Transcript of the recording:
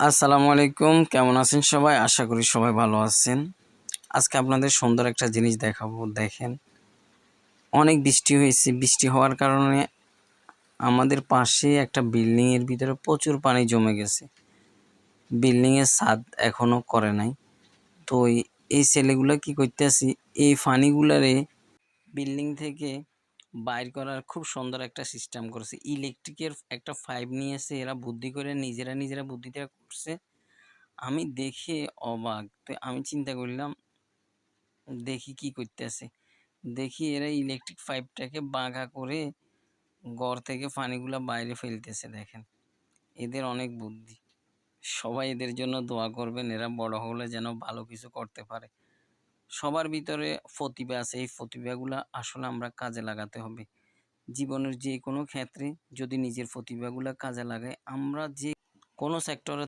আসসালামু আলাইকুম, কেমন আছেন সবাই? আশা করি সবাই ভালো আছেন। আজকে আপনাদের সুন্দর একটা জিনিস দেখাবো। দেখেন, অনেক বৃষ্টি হয়েছে। বৃষ্টি হওয়ার কারণে আমাদের পাশে একটা বিল্ডিং এর ভিতরে প্রচুর পানি জমে গেছে। বিল্ডিং এর ছাদ এখনো করে নাই। তো এই ছেলেগুলা কি করতেছি, এই পানিগুলারে বিল্ডিং থেকে বাইর করার খুব সুন্দর একটা সিস্টেম করেছে। ইলেকট্রিকের একটা পাইপ নিয়েছে, এরা বুদ্ধি করে নিজেরা বুদ্ধিটা করছে। আমি দেখে অবাক। তো আমি চিন্তা করলাম, দেখি কি করতেছে। দেখি এরা ইলেকট্রিক পাইপটাকে বাঁকা করে ঘর থেকে পানিগুলা বাইরে ফেলতেছে। দেখেন, এদের অনেক বুদ্ধি। সবাই এদের জন্য দোয়া করবেন, এরা বড় হলে যেন ভালো কিছু করতে পারে। সবার ভিতরে প্রতিভা আছে, এই প্রতিভাগুলা আসলে আমরা কাজে লাগাতে হবে। জীবনের যে কোনো ক্ষেত্রে যদি নিজের প্রতিভাগুলা কাজে লাগাই, আমরা যে কোনো সেক্টরে